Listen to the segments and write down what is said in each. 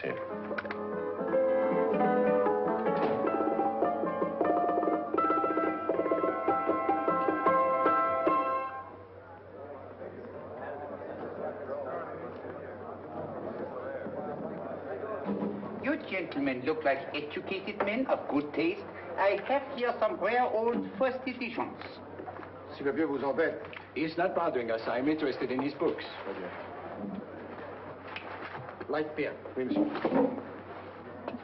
here. You gentlemen look like educated men of good taste. I have here some rare old first editions. Si le vieux vous embête. He's not bothering us. I'm interested in his books. Light beer. Oui, monsieur.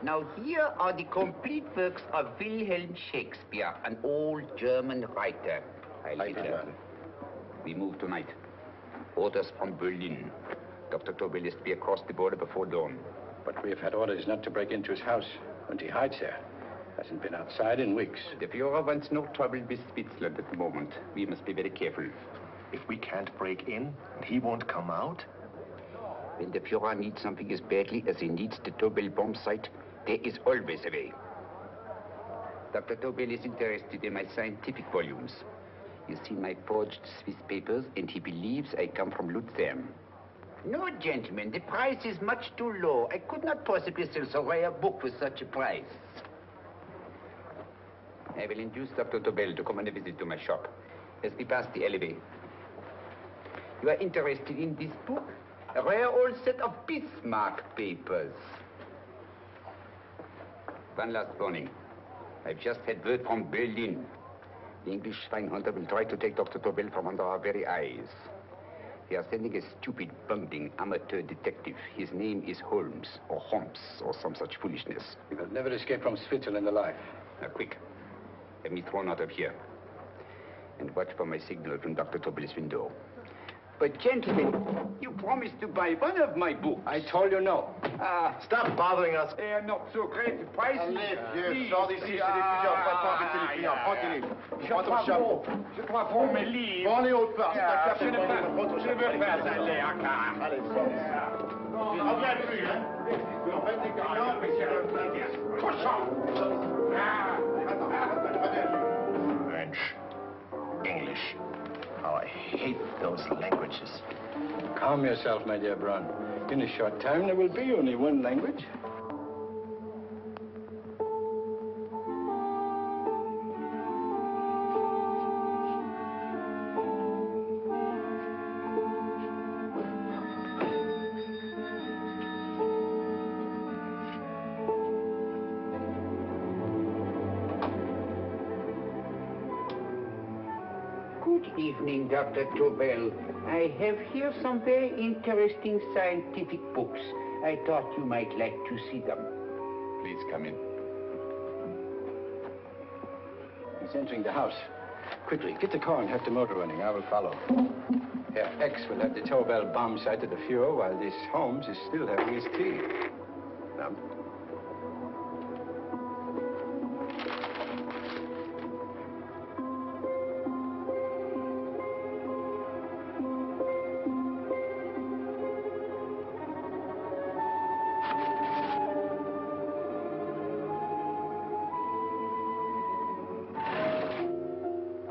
Now here are the complete works of Wilhelm Shakespeare, an old German writer. We move tonight. Orders from Berlin. Dr. Tobel is to be across the border before dawn. But we have had orders not to break into his house, and he hides there. Hasn't been outside in weeks. The Führer wants no trouble with Switzerland at the moment. We must be very careful. If we can't break in, and he won't come out? When the Führer needs something as badly as he needs the Tobel bomb site, there is always a way. Dr. Tobel is interested in my scientific volumes. He's seen my forged Swiss papers, and he believes I come from Lucerne. No, gentlemen, the price is much too low. I could not possibly sell so rare a book for such a price. I will induce Dr. Tobel to come on a visit to my shop as we pass the alleyway. You are interested in this book? A rare old set of Bismarck papers. One last warning. I've just had word from Berlin. The English swinehunter will try to take Dr. Tobel from under our very eyes. They are sending a stupid, bungling amateur detective. His name is Holmes, or some such foolishness. He will never escape from Switzerland alive. Now, quick. Get me thrown out of here. And watch for my signal from Dr. Tobel's window. But, gentlemen, you promised to buy one of my books. I told you no. Stop bothering us. They are not so great. The price is... Allez, vieux, sors d'ici, c'est des étudiants. Pas pas embêter les clients. Prends-les. Prends ton chapeau. Je crois pour mes livres. Prends-les hautes parts. C'est ta carte. Je ne veux pas aller à Kaaren. Allez, sors. Reviens plus, hein. En fait, les clients, mais c'est le... Cochon! French. English. Oh, I hate those languages. Calm yourself, my dear Brown. In a short time, there will be only one language. Good evening, Dr. Tobel. I have here some very interesting scientific books. I thought you might like to see them. Please come in. He's entering the house. Quickly, get the car and have the motor running. I will follow. Herr X will have the Tobel bomb site at the Führer while this Holmes is still having his tea. Now.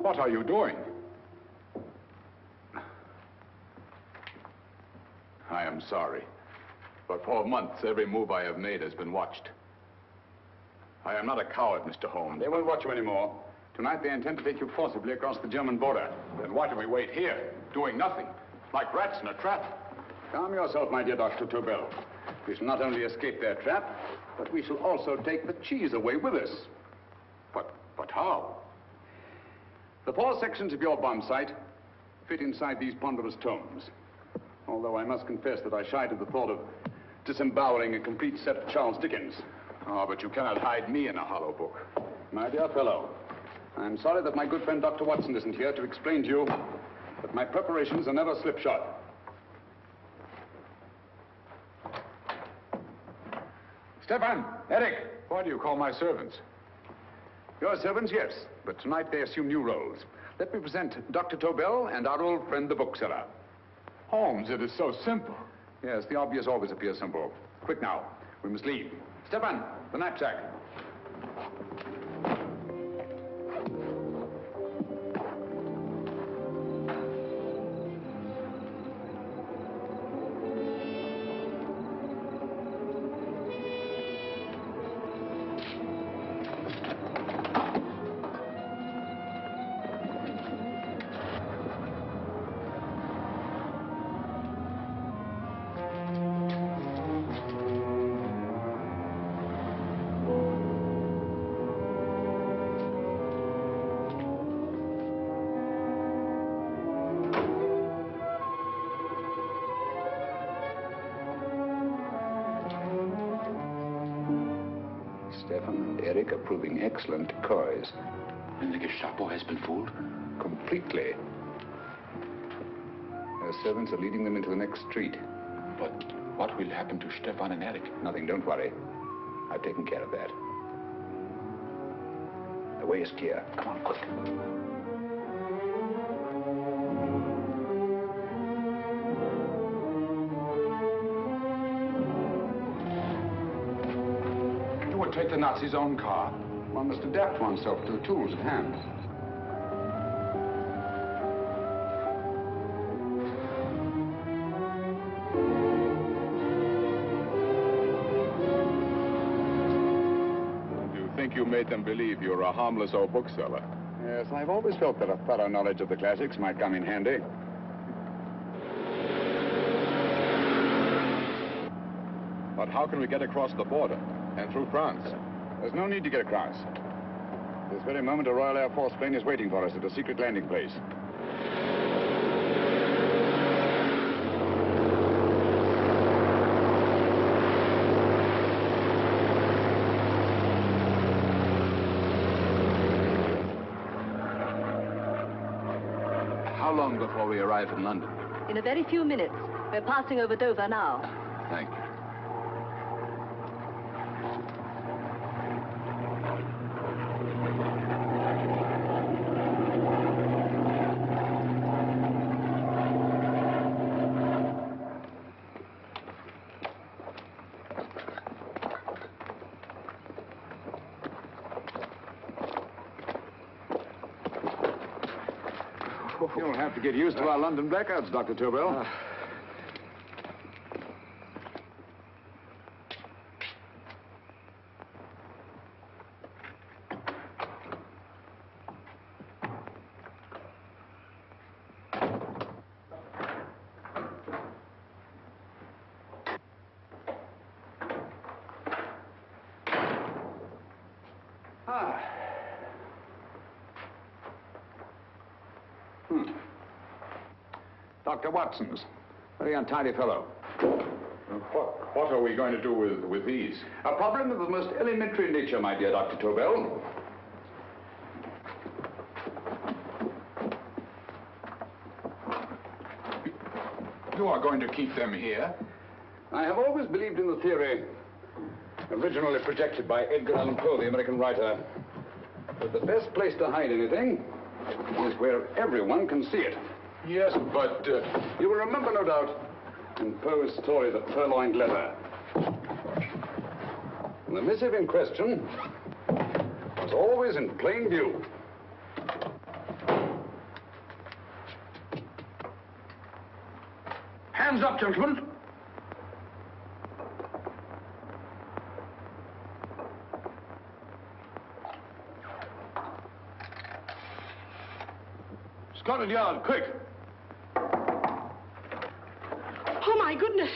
What are you doing? I am sorry, but for months, every move I have made has been watched. I am not a coward, Mr. Holmes. They won't watch you anymore. Tonight, they intend to take you forcibly across the German border. Then why do we wait here, doing nothing, like rats in a trap? Calm yourself, my dear Dr. Tobel. We shall not only escape their trap, but we shall also take the cheese away with us. But how? The 4 sections of your bomb site fit inside these ponderous tomes. Although I must confess that I shied at the thought of disemboweling a complete set of Charles Dickens. Oh, but you cannot hide me in a hollow book. My dear fellow, I'm sorry that my good friend Dr. Watson isn't here to explain to you that my preparations are never slipshod. Stefan, Eric, why do you call my servants? Your servants, yes, but tonight they assume new roles. Let me present Dr. Tobel and our old friend, the bookseller. Holmes, it is so simple. Yes, the obvious always appears simple. Quick now, we must leave. Stefan, the knapsack. Stefan and Eric are proving excellent decoys. And the Gestapo has been fooled? Completely. Their servants are leading them into the next street. But what will happen to Stefan and Eric? Nothing, don't worry. I've taken care of that. The way is clear. Come on, quick. You would take the Nazis' own car. One must adapt oneself to the tools at hand. You made them believe you were a harmless old bookseller. Yes, I've always felt that a thorough knowledge of the classics might come in handy. But how can we get across the border and through France? There's no need to get across. This very moment, a Royal Air Force plane is waiting for us at a secret landing place. How long before we arrive in London? In a very few minutes. We're passing over Dover now. Thank you. You'll have to get used to our London blackouts, Dr. Tobel. Dr. Watson's. Very untidy fellow. What are we going to do with these? A problem of the most elementary nature, my dear Dr. Tobel. You are going to keep them here? I have always believed in the theory, originally projected by Edgar Allan Poe, the American writer, that the best place to hide anything is where everyone can see it. Yes, but... You will remember, no doubt, in Poe's story, The Purloined Letter. The missive in question was always in plain view. Hands up, gentlemen. Scotland Yard, quick. Oh, my goodness.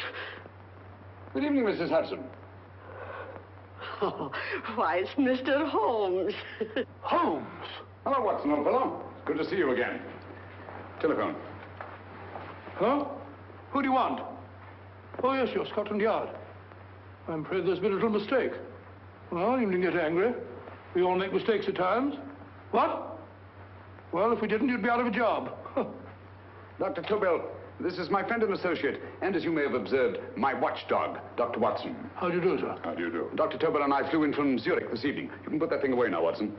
Good evening, Mrs. Hudson. Oh, why, it's Mr. Holmes. Holmes. Hello, Watson, old fellow. It's good to see you again. Telephone. Huh? Who do you want? Oh, yes, you're Scotland Yard. I'm afraid there's been a little mistake. Well, you needn't get angry. We all make mistakes at times. What? Well, if we didn't, you'd be out of a job. Dr. Tobel, this is my friend and associate, and as you may have observed, my watchdog, Dr. Watson. How do you do, sir? How do you do? Dr. Tobel and I flew in from Zurich this evening. You can put that thing away now, Watson.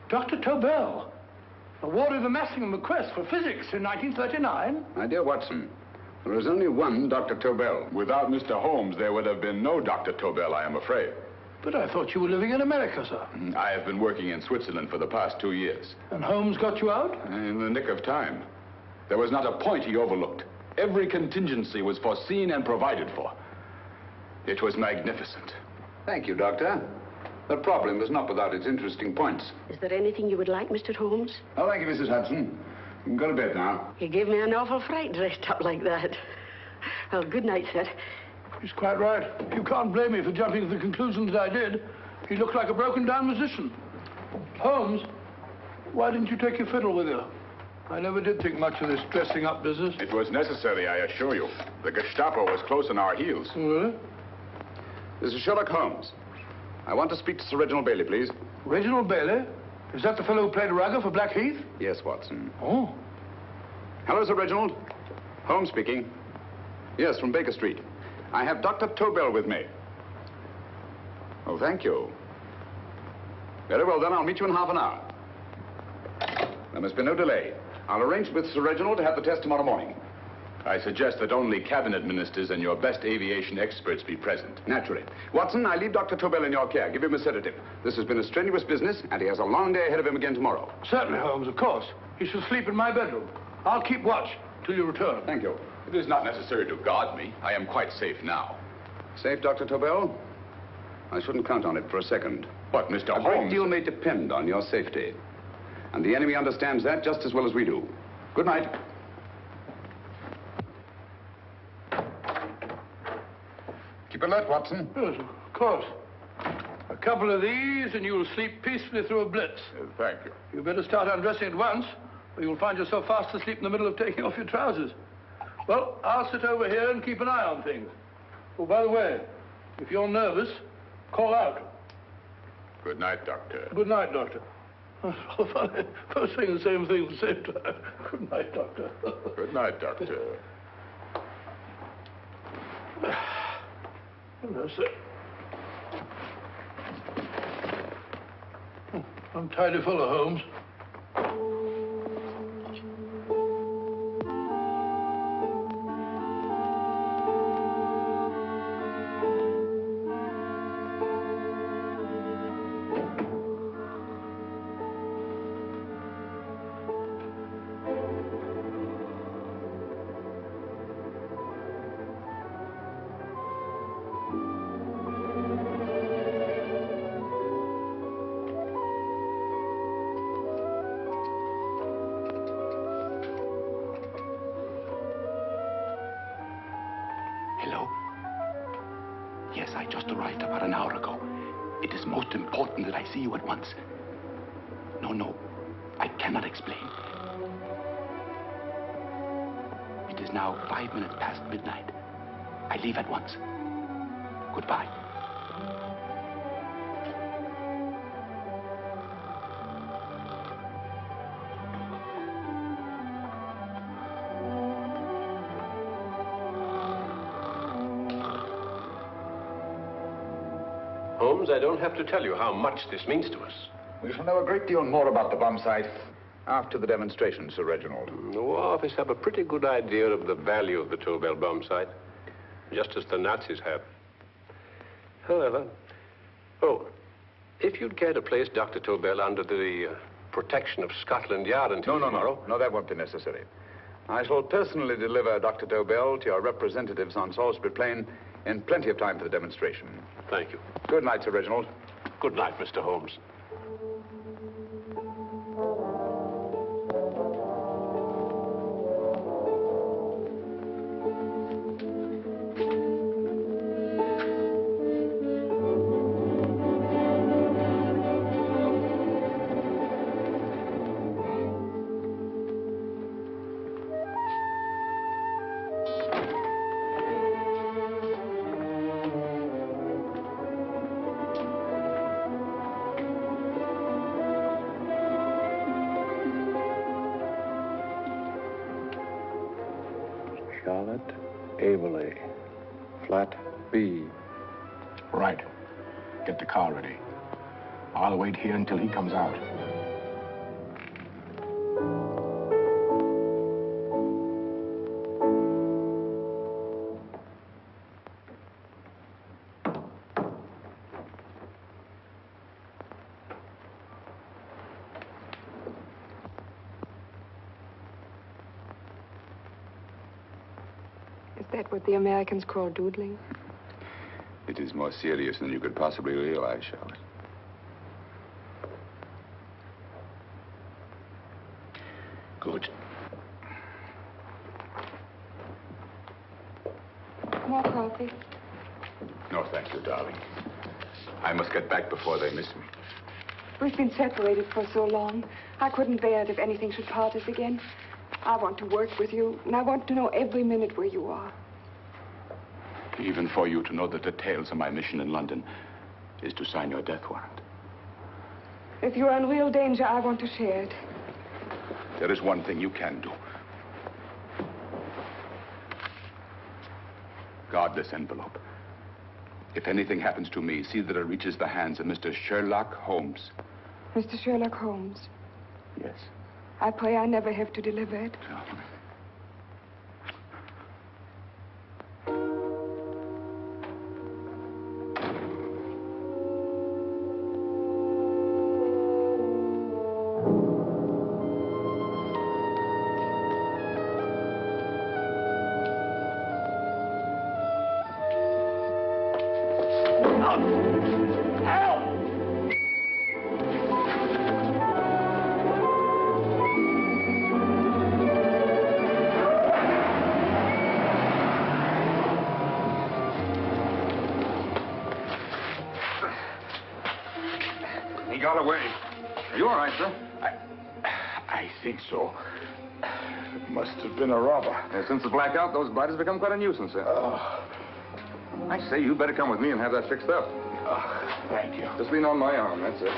Dr. Tobel, awarded the Massingham Bequest for physics in 1939. My dear Watson, there is only one Dr. Tobel. Without Mr. Holmes, there would have been no Dr. Tobel, I am afraid. But I thought you were living in America, sir. I have been working in Switzerland for the past 2 years. And Holmes got you out? In the nick of time. There was not a point he overlooked. Every contingency was foreseen and provided for. It was magnificent. Thank you, Doctor. The problem is not without its interesting points. Is there anything you would like, Mr. Holmes? Oh, thank you, Mrs. Hudson. You can go to bed now. You gave me an awful fright dressed up like that. Well, good night, sir. He's quite right. You can't blame me for jumping to the conclusion that I did. He looked like a broken-down musician. Holmes, why didn't you take your fiddle with you? I never did think much of this dressing-up business. It was necessary, I assure you. The Gestapo was close on our heels. Really? This is Sherlock Holmes. I want to speak to Sir Reginald Bailey, please. Reginald Bailey? Is that the fellow who played Rugger for Blackheath? Yes, Watson. Oh. Hello, Sir Reginald. Holmes speaking. Yes, from Baker Street. I have Dr. Tobel with me. Oh, thank you. Very well, then. I'll meet you in half an hour. There must be no delay. I'll arrange with Sir Reginald to have the test tomorrow morning. I suggest that only cabinet ministers and your best aviation experts be present. Naturally. Watson, I leave Dr. Tobel in your care. Give him a sedative. This has been a strenuous business, and he has a long day ahead of him again tomorrow. Certainly, Holmes, of course. He shall sleep in my bedroom. I'll keep watch till you return. Thank you. It is not necessary to guard me. I am quite safe now. Safe, Dr. Tobel? I shouldn't count on it for a second. But, Mr. Holmes... A great deal may depend on your safety. And the enemy understands that just as well as we do. Good night. Keep alert, Watson. Yes, of course. A couple of these, and you'll sleep peacefully through a blitz. Thank you. You better start undressing at once, or you'll find yourself fast asleep in the middle of taking off your trousers. Well, I'll sit over here and keep an eye on things. Oh, by the way, if you're nervous, call out. Good night, Doctor. Good night, Doctor. Oh, funny. Both saying the same thing at the same time. Good night, Doctor. Good night, Doctor. That's it. I'm tidy fellow, Holmes. Hello? Yes, I just arrived about an hour ago. It is most important that I see you at once. No, I cannot explain. It is now 5 minutes past midnight. I leave at once. Goodbye. Holmes, I don't have to tell you how much this means to us. We shall know a great deal more about the bomb site after the demonstration, Sir Reginald. The War Office have a pretty good idea of the value of the Tobel bomb site, just as the Nazis have. However, if you'd care to place Dr. Tobel under the protection of Scotland Yard until tomorrow... No, that won't be necessary. I shall personally deliver Dr. Tobel to your representatives on Salisbury Plain in plenty of time for the demonstration. Thank you. Good night, Sir Reginald. Good night, Mr. Holmes. Eberli, flat B. Right. Get the car ready. I'll wait here until he comes out. Is that what the Americans call doodling? It is more serious than you could possibly realize, Charlotte. Good. More coffee? No, thank you, darling. I must get back before they miss me. We've been separated for so long. I couldn't bear it if anything should part us again. I want to work with you, and I want to know every minute where you are. Even for you to know the details of my mission in London is to sign your death warrant. If you are in real danger, I want to share it. There is one thing you can do. Guard this envelope. If anything happens to me, see that it reaches the hands of Mr. Sherlock Holmes. Mr. Sherlock Holmes. Yes. I pray I never have to deliver it. He got away. Are you all right, sir? I think so. Must have been a robber. Since the blackout, those bodies have become quite a nuisance, sir. I say, you better come with me and have that fixed up. Thank you. Just lean on my arm, that's it.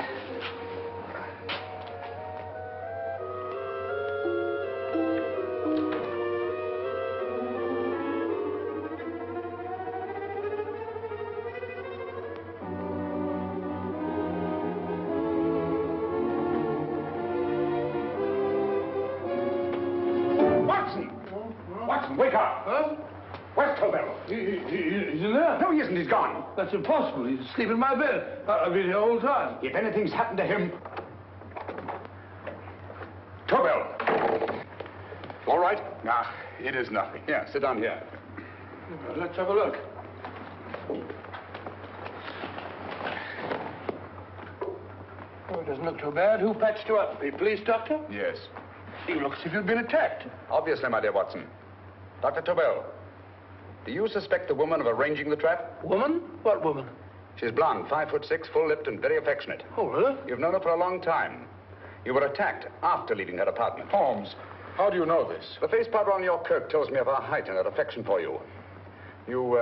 Watson, wake up. Huh? Where's Tobel? He's in there. No, he isn't. He's gone. That's impossible. He's asleep in my bed. I've been here all the time. If anything's happened to him... Tobel! All right? Nah, it is nothing. Here, sit down here. Let's have a look. Oh, it doesn't look too bad. Who patched you up? The police doctor? Yes. You look as if you'd been attacked. Obviously, my dear Watson. Dr. Tobel, do you suspect the woman of arranging the trap? Woman? What woman? She's blonde, 5'6", full-lipped, and very affectionate. Oh, really? You've known her for a long time. You were attacked after leaving her apartment. Holmes, how do you know this? The face powder on your coat tells me of her height and her affection for you. You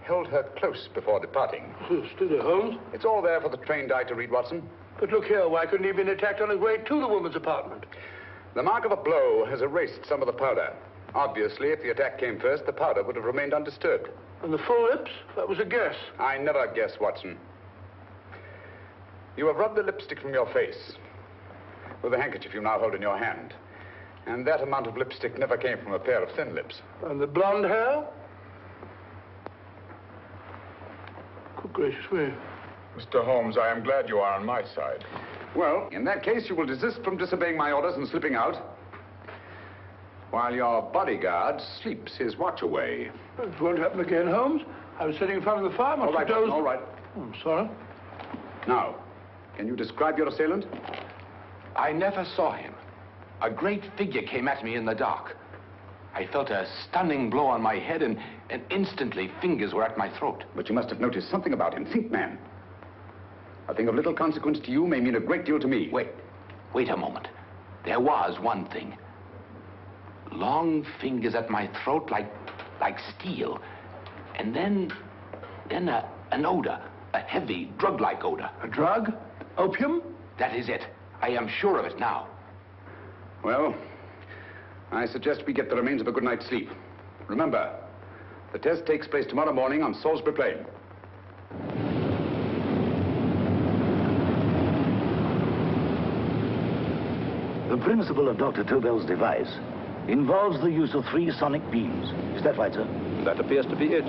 held her close before departing. Still there, Holmes? It's all there for the trained eye to read, Watson. But look here, why couldn't he have been attacked on his way to the woman's apartment? The mark of a blow has erased some of the powder. Obviously, if the attack came first, the powder would have remained undisturbed. And the full lips? That was a guess. I never guess, Watson. You have rubbed the lipstick from your face with the handkerchief you now hold in your hand. And that amount of lipstick never came from a pair of thin lips. And the blonde hair? Good gracious me. Mr. Holmes, I am glad you are on my side. Well, in that case, you will desist from disobeying my orders and slipping out, while your bodyguard sleeps his watch away. It won't happen again, Holmes. I was sitting in front of the fire. All right, Watson, all right. Oh, I'm sorry. Now, can you describe your assailant? I never saw him. A great figure came at me in the dark. I felt a stunning blow on my head, and instantly fingers were at my throat. But you must have noticed something about him. Think, man. A thing of little consequence to you may mean a great deal to me. Wait a moment. There was one thing. Long fingers at my throat like steel. And then an odor, a heavy, drug-like odor. A drug? Opium? That is it. I am sure of it now. Well, I suggest we get the remains of a good night's sleep. Remember, the test takes place tomorrow morning on Salisbury Plain. The principle of Dr. Tobel's device involves the use of 3 sonic beams. Is that right, sir? That appears to be it.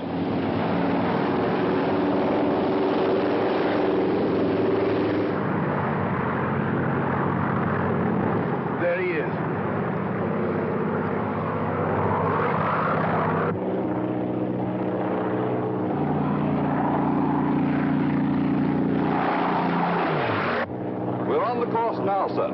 There he is. We're on the course now, sir.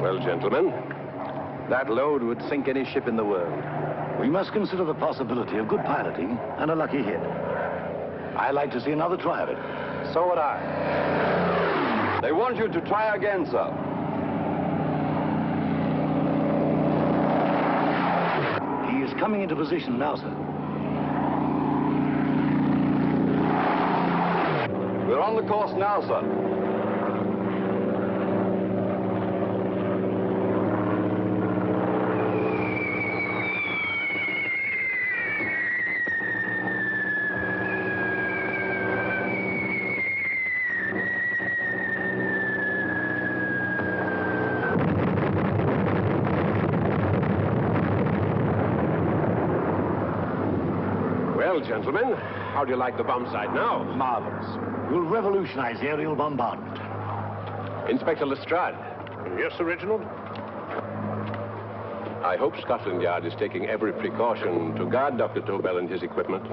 Well, gentlemen, that load would sink any ship in the world. We must consider the possibility of good piloting and a lucky hit. I'd like to see another try of it. So would I. They want you to try again, sir. He is coming into position now, sir. We're on the course now, sir. Well, gentlemen, how do you like the bomb sight now? Marvelous. We'll revolutionize aerial bombardment. Inspector Lestrade. Yes, Sir Reginald? I hope Scotland Yard is taking every precaution to guard Dr. Tobel and his equipment.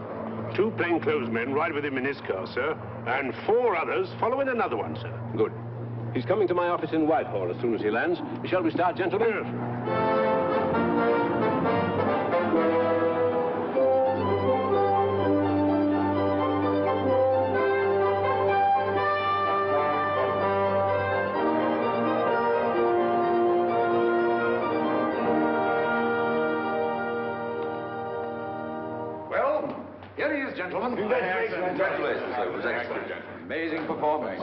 2 plainclothesmen ride with him in his car, sir, and 4 others follow in another one, sir. Good. He's coming to my office in Whitehall as soon as he lands. Shall we start, gentlemen? Yes. Gentlemen. Congratulations, sir. It was excellent. Amazing performance.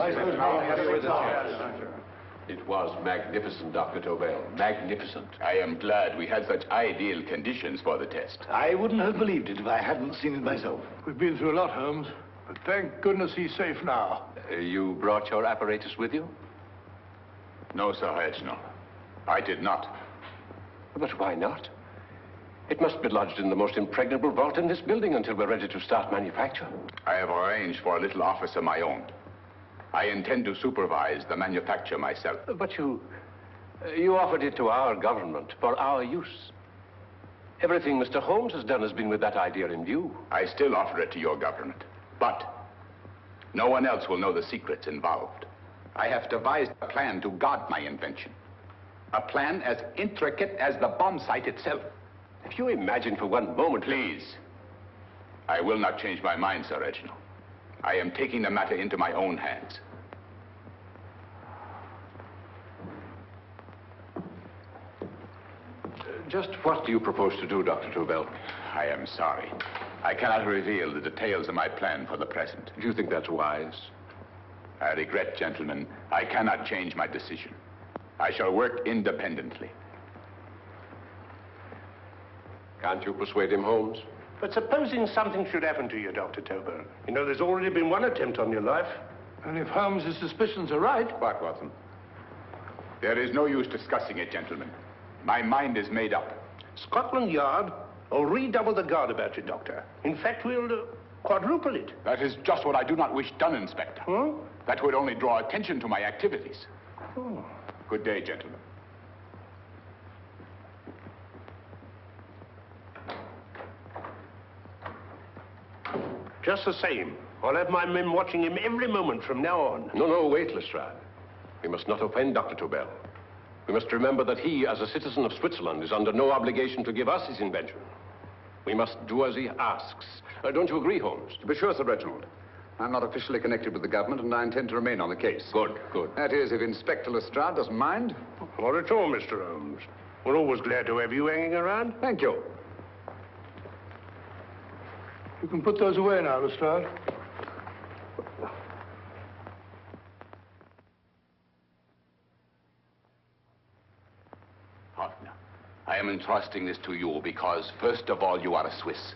It was magnificent, Dr. Tobel. Magnificent. I am glad we had such ideal conditions for the test. I wouldn't have believed it if I hadn't seen it myself. We've been through a lot, Holmes, but thank goodness he's safe now. You brought your apparatus with you? No, Sir Reginald. I did not. But why not? It must be lodged in the most impregnable vault in this building until we're ready to start manufacture. I have arranged for a little office of my own. I intend to supervise the manufacture myself. But you offered it to our government for our use. Everything Mr. Holmes has done has been with that idea in view. I still offer it to your government, but no one else will know the secrets involved. I have devised a plan to guard my invention. A plan as intricate as the bomb sight itself. If you imagine for one moment... Please. I will not change my mind, Sir Reginald. I am taking the matter into my own hands. Just what do you propose to do, Dr. Tobel? I am sorry. I cannot reveal the details of my plan for the present. Do you think that's wise? I regret, gentlemen, I cannot change my decision. I shall work independently. Can't you persuade him, Holmes? But supposing something should happen to you, Dr. Tobel. You know, there's already been one attempt on your life. And if Holmes' suspicions are right... What, Watson? There is no use discussing it, gentlemen. My mind is made up. Scotland Yard will redouble the guard about you, Doctor. In fact, we'll quadruple it. That is just what I do not wish done, Inspector. Huh? That would only draw attention to my activities. Oh. Good day, gentlemen. Just the same, I'll have my men watching him every moment from now on. No, wait, Lestrade. We must not offend Dr. Tobel. We must remember that he, as a citizen of Switzerland, is under no obligation to give us his invention. We must do as he asks. Don't you agree, Holmes? To be sure, Sir Reginald. I'm not officially connected with the government, and I intend to remain on the case. Good. That is, if Inspector Lestrade doesn't mind. Not at all, Mr. Holmes. We're always glad to have you hanging around. Thank you. You can put those away now, Lestrade. Partner, I am entrusting this to you because, first of all, you are a Swiss.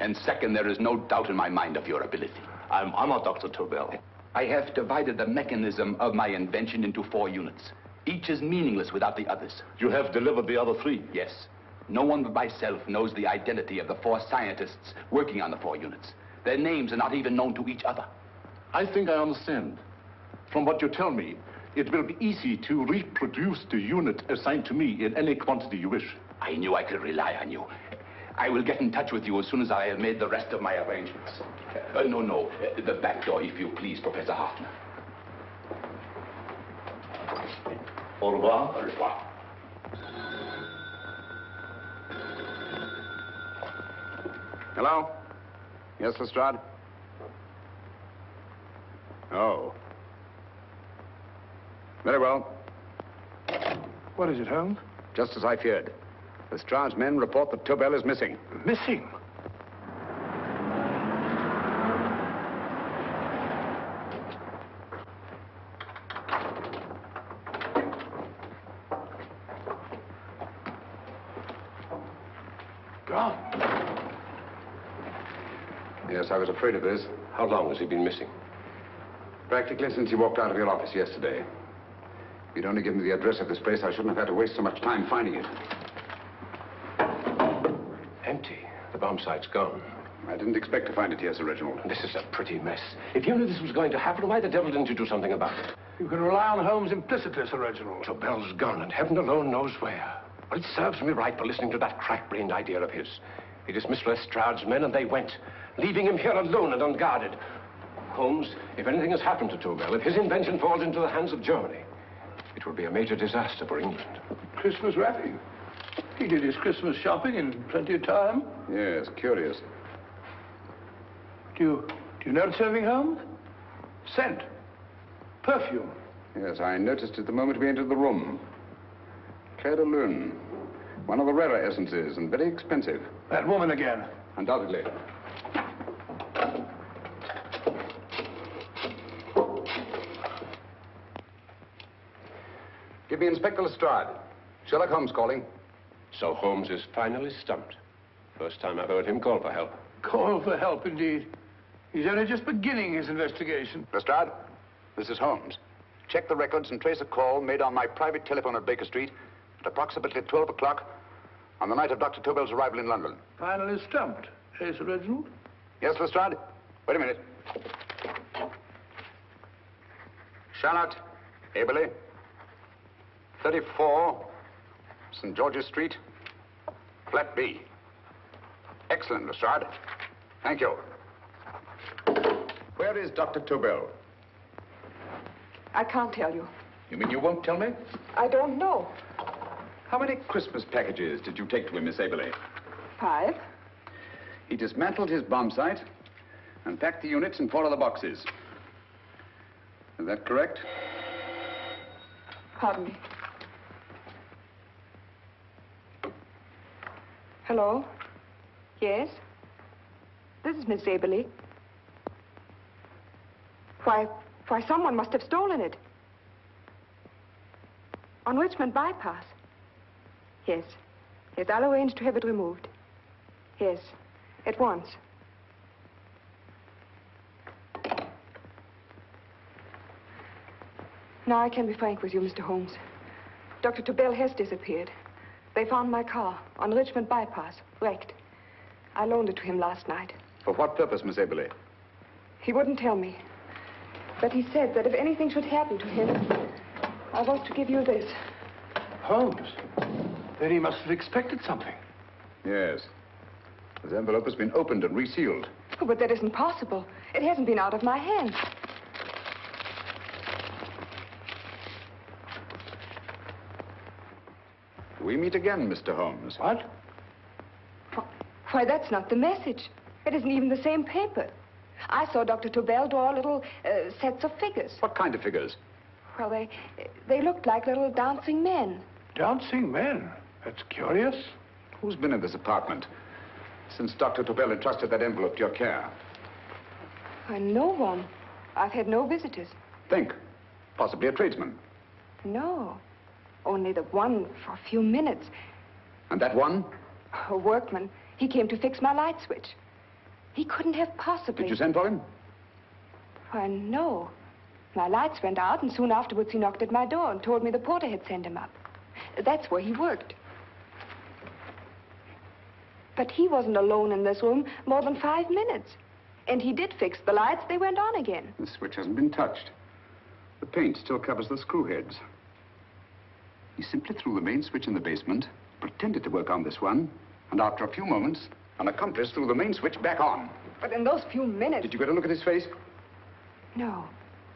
And second, there is no doubt in my mind of your ability. I'm honored, Dr. Tobel. I have divided the mechanism of my invention into 4 units. Each is meaningless without the others. You have delivered the other 3? Yes. No one but myself knows the identity of the 4 scientists working on the 4 units. Their names are not even known to each other. I think I understand. From what you tell me, it will be easy to reproduce the unit assigned to me in any quantity you wish. I knew I could rely on you. I will get in touch with you as soon as I have made the rest of my arrangements. No. The back door, if you please, Professor Hoffner. Au revoir. Au revoir. Hello? Yes, Lestrade? Oh. Very well. What is it, Holmes? Just as I feared. Lestrade's men report that Tobel is missing. Missing? Gone. Yes, I was afraid of this. How long has he been missing? Practically since he walked out of your office yesterday. If you'd only given me the address of this place, I shouldn't have had to waste so much time finding it. Empty. The bomb site's gone. I didn't expect to find it here, Sir Reginald. This is a pretty mess. If you knew this was going to happen, why the devil didn't you do something about it? You can rely on Holmes implicitly, Sir Reginald. Tobel's gone, and heaven alone knows where. Well, it serves me right for listening to that crack-brained idea of his. He dismissed Lestrade's men, and they went, leaving him here alone and unguarded. Holmes, if anything has happened to Tobel, if his invention falls into the hands of Germany, it will be a major disaster for England. Christmas wrapping. He did his Christmas shopping in plenty of time. Yes, curious. Do you notice anything, Holmes? Scent. Perfume. Yes, I noticed it the moment we entered the room. Clair de Lune. One of the rarer essences, and very expensive. That woman again. Undoubtedly. Give me Inspector Lestrade. Sherlock Holmes calling. So Holmes is finally stumped. First time I've heard him call for help. Call for help, indeed. He's only just beginning his investigation. Lestrade, this is Holmes. Check the records and trace a call made on my private telephone at Baker Street at approximately 12 o'clock on the night of Dr. Tobel's arrival in London. Finally stumped, eh, Sir Reginald? Yes, Lestrade? Wait a minute. Charlotte, Eberli, 34, St. George's Street, flat B. Excellent, Lestrade. Thank you. Where is Dr. Tobel? I can't tell you. You mean you won't tell me? I don't know. How many Christmas packages did you take to him, Miss Eberli? 5. He dismantled his bomb site and packed the units in 4 other boxes. Is that correct? Pardon me. Hello? Yes? This is Miss Eberli. Why, someone must have stolen it. On Richmond Bypass. Yes. Yes, I'll arrange to have it removed. Yes, at once. Now I can be frank with you, Mr. Holmes. Dr. Tobel has disappeared. They found my car on Richmond Bypass, wrecked. I loaned it to him last night. For what purpose, Miss Eberli? He wouldn't tell me. But he said that if anything should happen to him, I was to give you this. Holmes? Then he must have expected something. Yes. This envelope has been opened and resealed. Oh, but that isn't possible. It hasn't been out of my hands. We meet again, Mr. Holmes. What? Why, that's not the message. It isn't even the same paper. I saw Dr. Tobel draw little sets of figures. What kind of figures? Well, they looked like little dancing men. Dancing men? That's curious. Who's been in this apartment since Dr. Tobel entrusted that envelope to your care? Why, no one. I've had no visitors. Think. Possibly a tradesman. No. Only the one for a few minutes. And that one? A workman. He came to fix my light switch. He couldn't have possibly... Did you send for him? Why, no. My lights went out, and soon afterwards he knocked at my door and told me the porter had sent him up. That's where he worked. But he wasn't alone in this room more than 5 minutes. And he did fix the lights. They went on again. The switch hasn't been touched. The paint still covers the screw heads. He simply threw the main switch in the basement, pretended to work on this one, and after a few moments, an accomplice threw the main switch back on. But in those few minutes... Did you get a look at his face? No,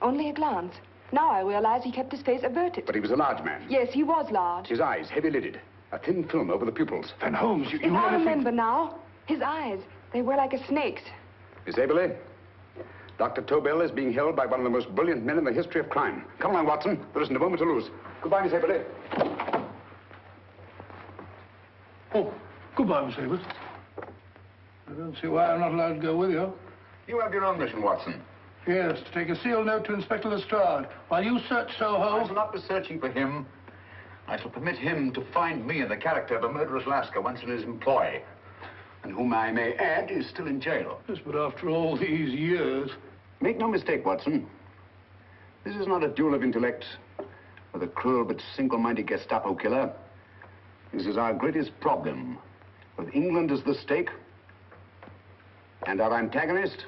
only a glance. Now I realize he kept his face averted. But he was a large man. Yes, he was large. His eyes heavy-lidded, a thin film over the pupils. Then Holmes, you I remember now. His eyes, They were like a snake's. Miss Eberli, Dr. Tobel is being held by one of the most brilliant men in the history of crime. Come along, Watson. There isn't a moment to lose. Goodbye, Miss Eberli. Oh, goodbye, Miss Eberli. I don't see why I'm not allowed to go with you. You have your own mission, Watson. Yes, to take a sealed note to Inspector Lestrade while you search Soho. I shall not be searching for him. I shall permit him to find me in the character of a murderous Lascar once in his employ, and whom I may add is still in jail. Yes, but after all these years... Make no mistake, Watson. This is not a duel of intellects with a cruel but single-minded Gestapo killer. This is our greatest problem, with England as the stake, and our antagonist,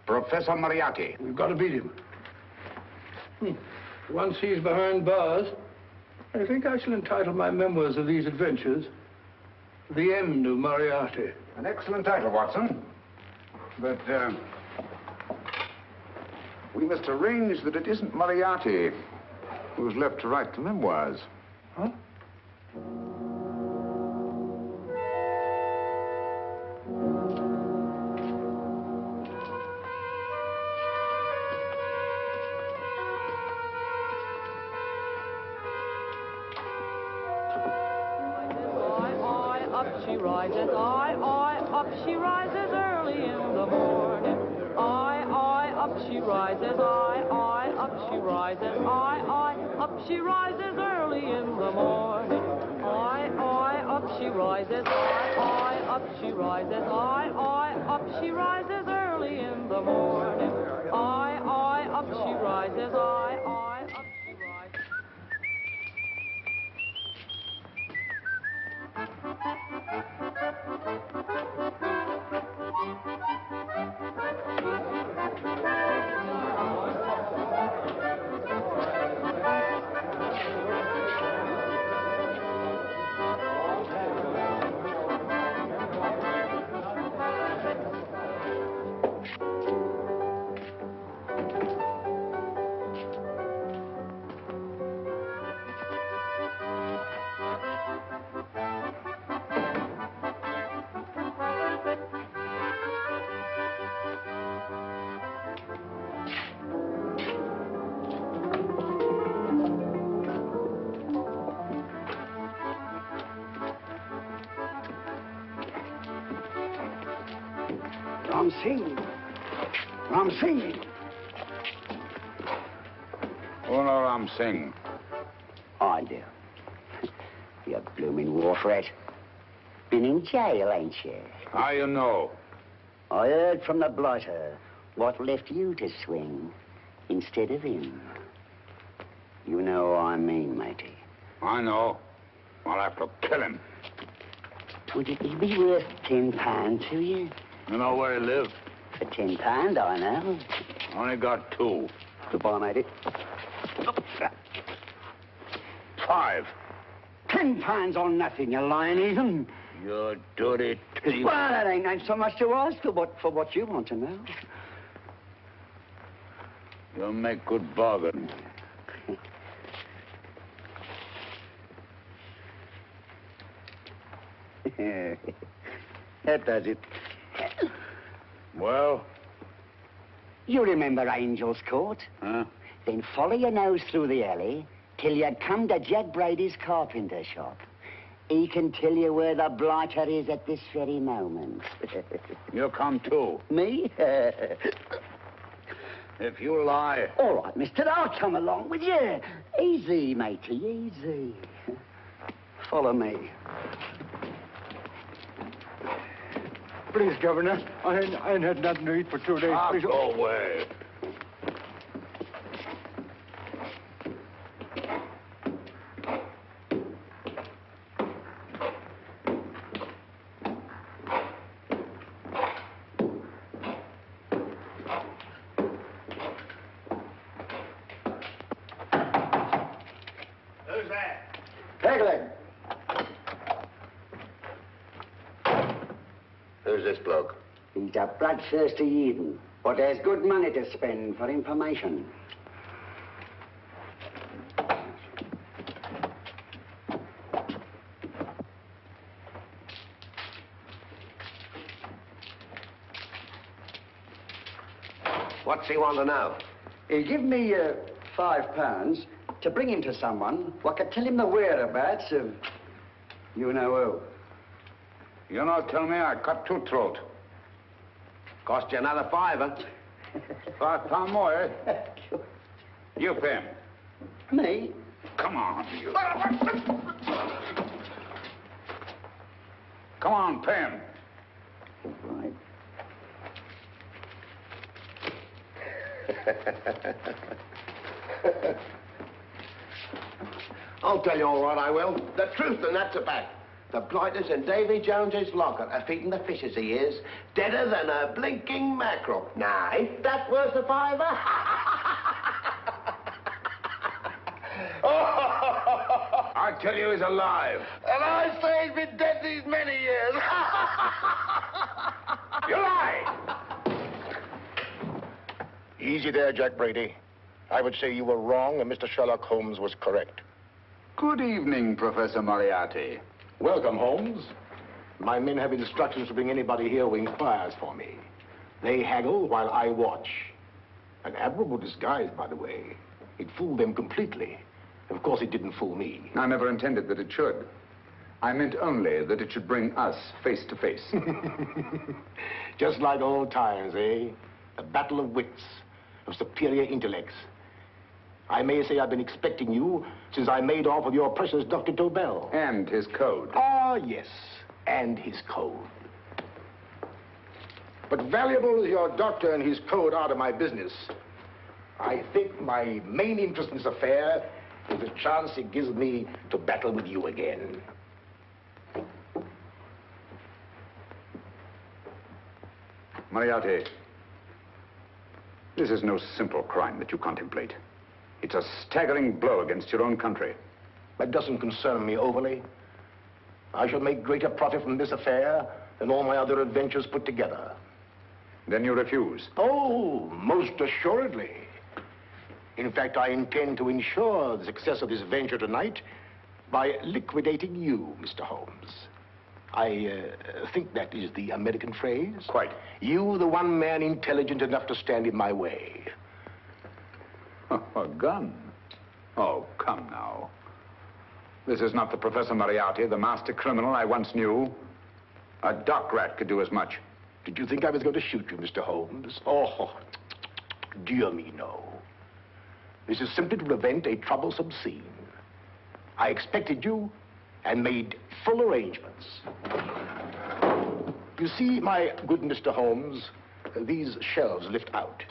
Professor Moriarty. We've got to beat him. Once he's behind bars, I think I shall entitle my memoirs of these adventures, The End of Moriarty. An excellent title, Watson. But, we must arrange that it isn't Moriarty who's left to write the memoirs. Huh? Up she rises, up she rises early in the morning. Up she rises, up she rises, up she rises early in the morning. Up she rises, up she rises, up she rises early in the morning. Up she rises, up she rises. Ram Singh. Oh, no, Ram Singh. I do. You blooming war threat. Been in jail, ain't you? How you know? I heard from the blotter what left you to swing instead of him. You know what I mean, matey. I know. I'll have to kill him. Would it be worth £10 to you? You know where he lives? For £10, I know. Only got 2. Goodbye, matey. 5. £10 on nothing, you lying heathen. You dirty thief. Well, that ain't so much to ask for what you want to know. You'll make good bargain. That does it. Well? You remember Angel's Court? Huh? Then follow your nose through the alley till you come to Jack Brady's carpenter shop. He can tell you where the blighter is at this very moment. You come too. Me? If you lie... All right, mister, I'll come along with you. Easy, matey, easy. Follow me. Please, Governor, I ain't had nothing to eat for 2 days. Please. Go away. Who's that? Pegleg. Who's this bloke? He's a bloodthirsty heathen, but there's good money to spend for information. What's he want to know? He give me £5 to bring him to someone who could tell him the whereabouts of you know who. You not tell me I cut two throat. Cost you another £5. £5 more, eh? You pay him. Me? Come on, you. Come on, pay him. Right. I'll tell you all right, I will. The truth, and that's a fact. The blighters in Davy Jones's locker are feeding the fishes, he is. Deader than a blinking mackerel. Now, ain't that worth a £5? I tell you he's alive. And I say he's been dead these many years. You lie! Easy there, Jack Brady. I would say you were wrong and Mr. Sherlock Holmes was correct. Good evening, Professor Moriarty. Welcome, Holmes. My men have instructions to bring anybody here who inquires for me. They haggle while I watch. An admirable disguise, by the way. It fooled them completely. Of course, it didn't fool me. I never intended that it should. I meant only that it should bring us face to face. Just like old times, eh? A battle of wits, of superior intellects. I may say I've been expecting you since I made off with your precious Dr. Tobel. And his code. Ah, yes, and his code. But valuable as your doctor and his code are to my business, I think my main interest in this affair is the chance it gives me to battle with you again. Moriarty, this is no simple crime that you contemplate. It's a staggering blow against your own country. That doesn't concern me overly. I shall make greater profit from this affair than all my other adventures put together. Then you refuse? Oh, most assuredly. In fact, I intend to ensure the success of this venture tonight by liquidating you, Mr. Holmes. I think that is the American phrase. Quite. You, the one man intelligent enough to stand in my way. A gun? Oh, come now. This is not the Professor Moriarty, the master criminal I once knew. A dock rat could do as much. Did you think I was going to shoot you, Mr. Holmes? Oh, dear me, no. This is simply to prevent a troublesome scene. I expected you and made full arrangements. You see, my good Mr. Holmes, these shelves lift out.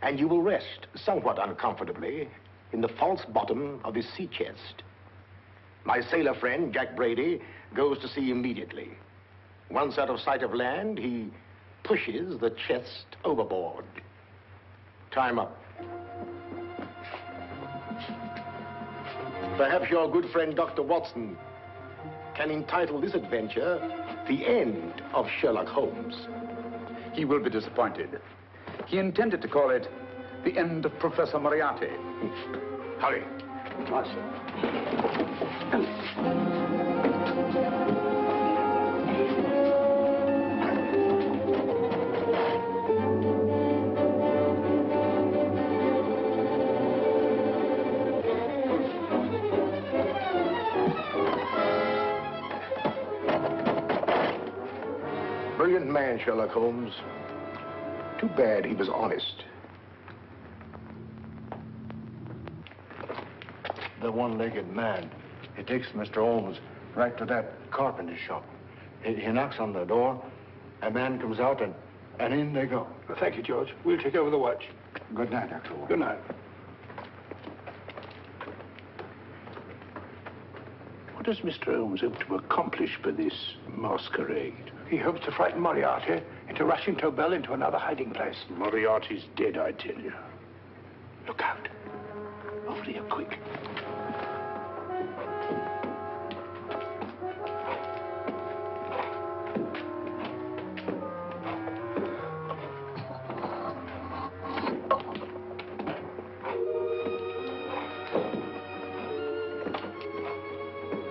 And you will rest somewhat uncomfortably in the false bottom of this sea chest. My sailor friend, Jack Brady, goes to sea immediately. Once out of sight of land, he pushes the chest overboard. Time up. Perhaps your good friend, Dr. Watson, can entitle this adventure The End of Sherlock Holmes. He will be disappointed. He intended to call it The End of Professor Moriarty. Hurry. Brilliant man, Sherlock Holmes. Too bad he was honest. The one-legged man. He takes Mr. Holmes right to that carpenter shop. He knocks on the door, a man comes out, and in they go. Well, thank you, George. We'll take over the watch. Good night, Dr. Holmes. Good night. What does Mr. Holmes hope to accomplish by this masquerade? He hopes to frighten Moriarty into rushing Tobel into another hiding place. Moriarty's dead, I tell you. Look out. Over here, quick.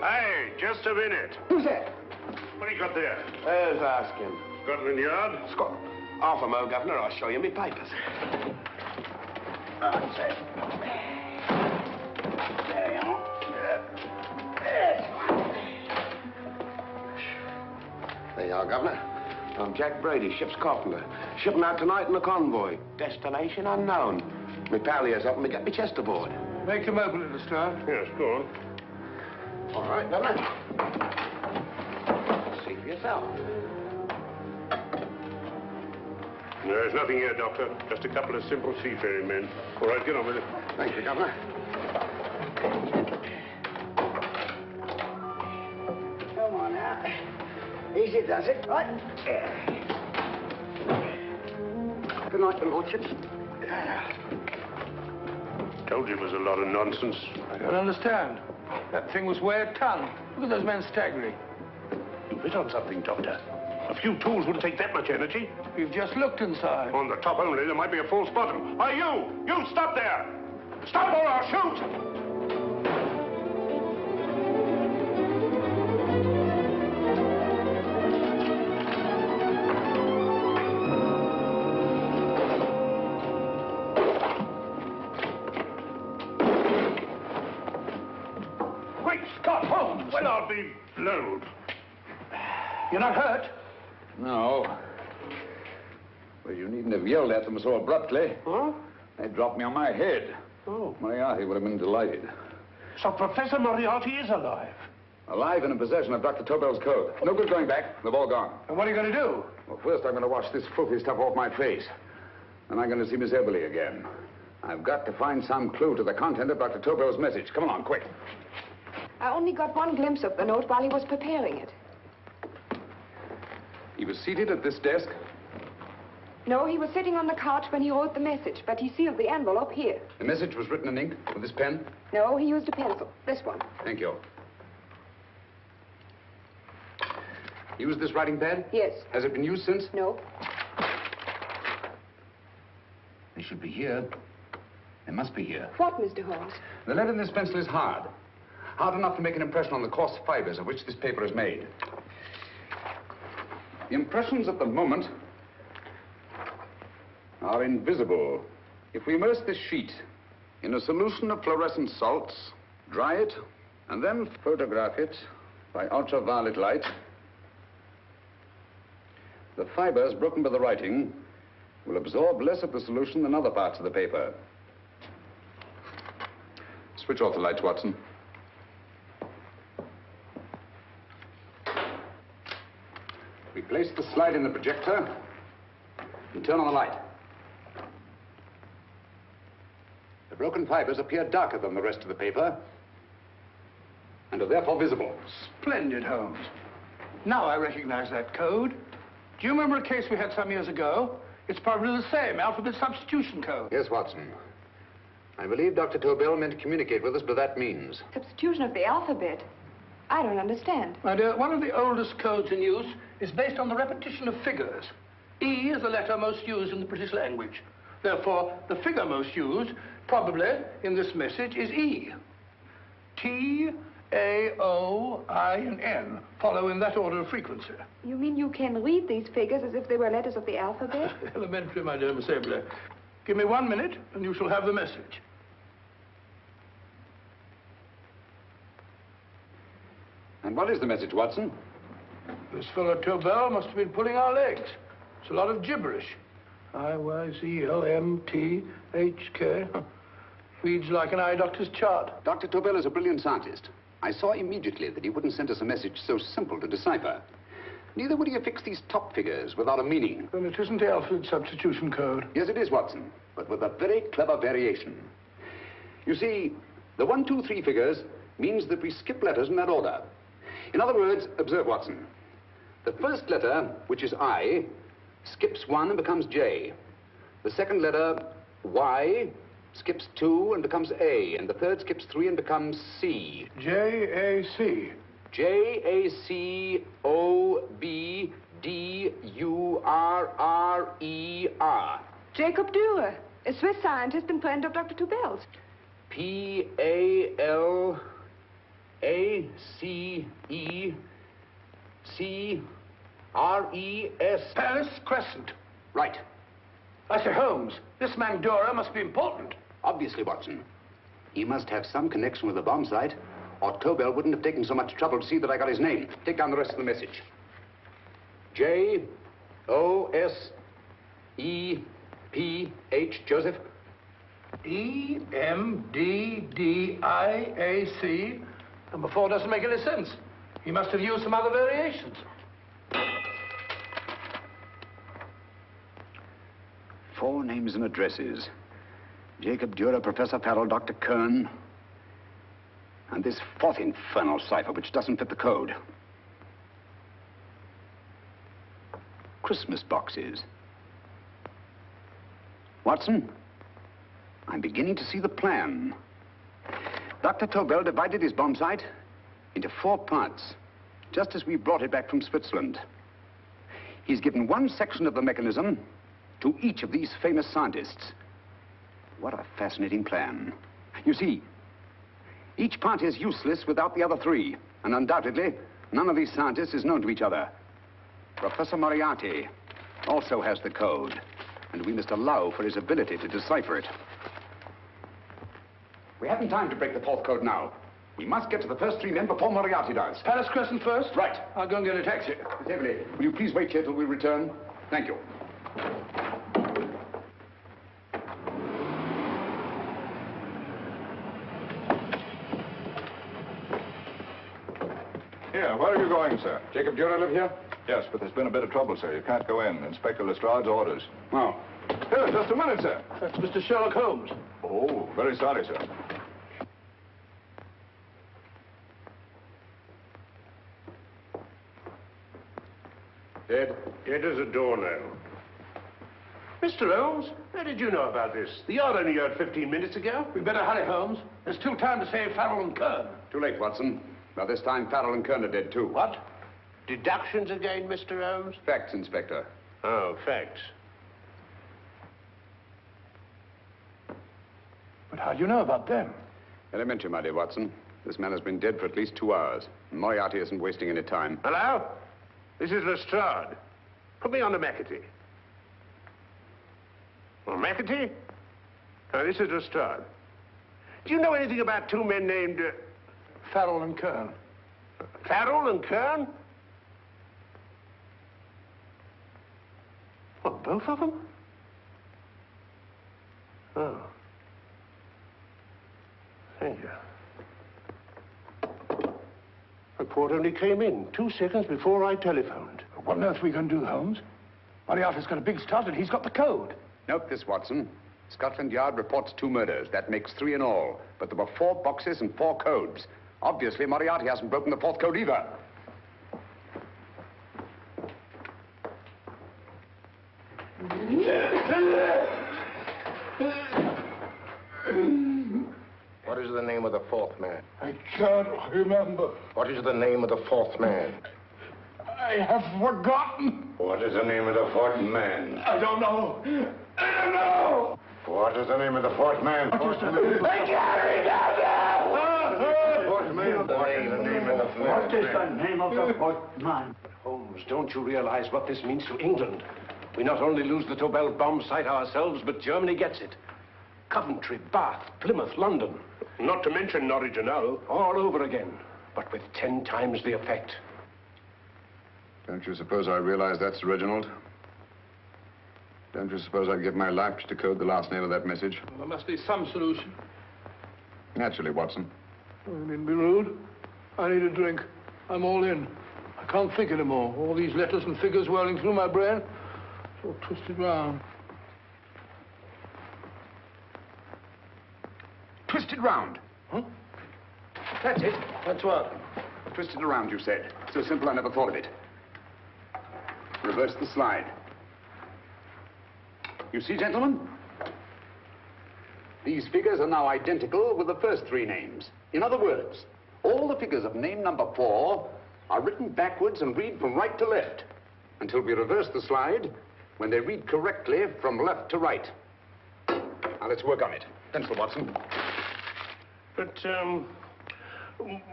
Hey, just a minute. Who's that? What do you got there? Who's asking? Scotland Yard? Scotland. Half a mo, Governor. I'll show you me papers. That's it. There you are. There you are, Governor. I'm Jack Brady, ship's carpenter. Shipping out tonight in a convoy. Destination unknown. My pal here's helping me get my chest aboard. Make him open it, Lestrade. Yes, go on. All right, Governor. See for yourself. There's nothing here, Doctor. Just a couple of simple seafaring men. All right, get on with it. Thank you, Governor. Come on now. Easy does it, right? Good night, your lordships. Told you it was a lot of nonsense. I don't understand. That thing was way a ton. Look at those men staggering. You hit on something, Doctor. A few tools wouldn't take that much energy. We've just looked inside. On the top only, there might be a false bottom. Hey, you! You stop there! Stop or I'll shoot! Great Scott, Holmes! Well, I'll be blowed. You're not hurt? No. Well, you needn't have yelled at them so abruptly. Huh? They dropped me on my head. Oh. Moriarty would have been delighted. So Professor Moriarty is alive? Alive and in possession of Dr. Tobel's code. No good going back. They've all gone. And what are you going to do? Well, first I'm going to wash this filthy stuff off my face. Then I'm going to see Miss Eberli again. I've got to find some clue to the content of Dr. Tobel's message. Come along, quick. I only got one glimpse of the note while he was preparing it. He was seated at this desk. No, he was sitting on the couch when he wrote the message, but he sealed the envelope here. The message was written in ink with this pen. No, he used a pencil. This one. Thank you. Used this writing pad? Yes. Has it been used since? No. They should be here. They must be here. What, Mr. Holmes? The lead in this pencil is hard. Hard enough to make an impression on the coarse fibers of which this paper is made. The impressions at the moment are invisible. If we immerse this sheet in a solution of fluorescent salts, dry it, and then photograph it by ultraviolet light, the fibers broken by the writing will absorb less of the solution than other parts of the paper. Switch off the lights, Watson. We place the slide in the projector and turn on the light. The broken fibers appear darker than the rest of the paper and are therefore visible. Splendid, Holmes. Now I recognize that code. Do you remember a case we had some years ago? It's probably the same, alphabet substitution code. Yes, Watson. I believe Dr. Tobel meant to communicate with us by that means. Substitution of the alphabet? I don't understand. My dear, one of the oldest codes in use is based on the repetition of figures. E is the letter most used in the British language. Therefore, the figure most used, probably, in this message is E. T, A, O, I, and N follow in that order of frequency. You mean you can read these figures as if they were letters of the alphabet? Elementary, my dear Miss Eberli. Give me 1 minute, and you shall have the message. And what is the message, Watson? This fellow Tobel must have been pulling our legs. It's a lot of gibberish. I-Y-Z-L-M-T-H-K. Reads like an eye doctor's chart. Dr. Tobel is a brilliant scientist. I saw immediately that he wouldn't send us a message so simple to decipher. Neither would he affix these top figures without a meaning. Then it isn't the alphabet substitution code. Yes, it is, Watson, but with a very clever variation. You see, the 1, 2, 3 figures means that we skip letters in that order. In other words, observe, Watson. The first letter, which is I, skips 1 and becomes J. The second letter, Y, skips 2 and becomes A. And the third skips 3 and becomes C. J-A-C. J-A-C-O-B-D-U-R-R-E-R. Jacob Dürer, a Swiss scientist and friend of Dr. Tobel's. P-A-L-A-C-E-C-R-E-S. Paris Crescent. Right. I say, Holmes, this man Dora must be important. Obviously, Watson. He must have some connection with the bomb site, or Tobel wouldn't have taken so much trouble to see that I got his name. Take down the rest of the message. J-O-S-E-P-H, Joseph. E-M-D-D-I-A-C. Number 4 doesn't make any sense. He must have used some other variations. 4 names and addresses. Jacob Dürer, Professor Farrell, Dr. Kern. And this 4th infernal cipher, which doesn't fit the code. Christmas boxes. Watson, I'm beginning to see the plan. Dr. Tobel divided his bomb site into 4 parts, just as we brought it back from Switzerland. He's given one section of the mechanism to each of these famous scientists. What a fascinating plan. You see, each part is useless without the other 3, and undoubtedly, none of these scientists is known to each other. Professor Moriarty also has the code, and we must allow for his ability to decipher it. We haven't time to break the 4th code now. We must get to the first 3 men before Moriarty does. Palace Crescent first? Right. I'll go and get a taxi. Miss Eberli, will you please wait here till we return? Thank you. Here, where are you going, sir? Jacob Dürer live here? Yes, but there's been a bit of trouble, sir. You can't go in. Inspector Lestrade's orders. Oh. Here, just a minute, sir. That's Mr. Sherlock Holmes. Oh, very sorry, sir. Dead as a doornail. Mr. Holmes, how did you know about this? The yard only heard 15 minutes ago. We better hurry, Holmes. There's still time to save Farrell and Kern. Too late, Watson. By this time, Farrell and Kern are dead, too. What? Deductions again, Mr. Holmes? Facts, Inspector. Oh, facts. But how do you know about them? Elementary, my dear Watson. This man has been dead for at least 2 hours. Moriarty isn't wasting any time. Hello? This is Lestrade. Put me on to McAtee. Well, McAtee? No, this is Lestrade. Do you know anything about 2 men named... Farrell and Kern. Farrell and Kern? What, both of them? Oh. Thank you. Report only came in 2 seconds before I telephoned. What on earth are we going to do, Holmes? Moriarty's got a big start and he's got the code. Note this, Watson. Scotland Yard reports 2 murders. That makes 3 in all. But there were 4 boxes and 4 codes. Obviously, Moriarty hasn't broken the 4th code either. What is the name of the 4th man? I can't remember. What is the name of the 4th man? I have forgotten. What is the name of the 4th man? I don't know. I don't know. What is the name of the 4th man? I can't remember. What is the name of the 4th man? Holmes, don't you realize what this means to England? We not only lose the Tobel bomb site ourselves, but Germany gets it. Coventry, Bath, Plymouth, London. Not to mention Norwich and Hull. All over again, but with 10 times the effect. Don't you suppose I realize that's Reginald? Don't you suppose I'd give my life to decode the last name of that message? Well, there must be some solution. Naturally, Watson. You needn't be rude. I need a drink. I'm all in. I can't think anymore. All these letters and figures whirling through my brain. It's all twisted round. Twisted round. Huh? That's it. That's what? Twisted around, you said. So simple, I never thought of it. Reverse the slide. You see, gentlemen? These figures are now identical with the first 3 names. In other words, all the figures of name number 4 are written backwards and read from right to left until we reverse the slide when they read correctly from left to right. Now, let's work on it. Pencil, Watson. But,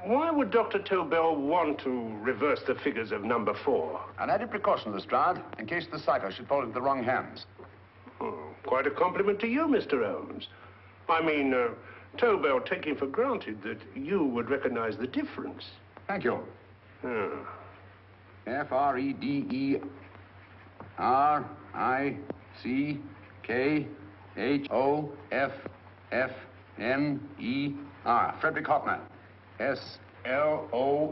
Why would Dr. Tobel want to reverse the figures of number 4? An added precaution, Lestrade, in case the cipher should fall into the wrong hands. Oh, quite a compliment to you, Mr. Holmes. I mean, Tobel taking for granted that you would recognize the difference. Thank you. F-R-E-D-E-R-I-C-K-H-O-F-F-N-E-R. Frederick Hoffner. S-L-O-A-N-E-S-Q-U.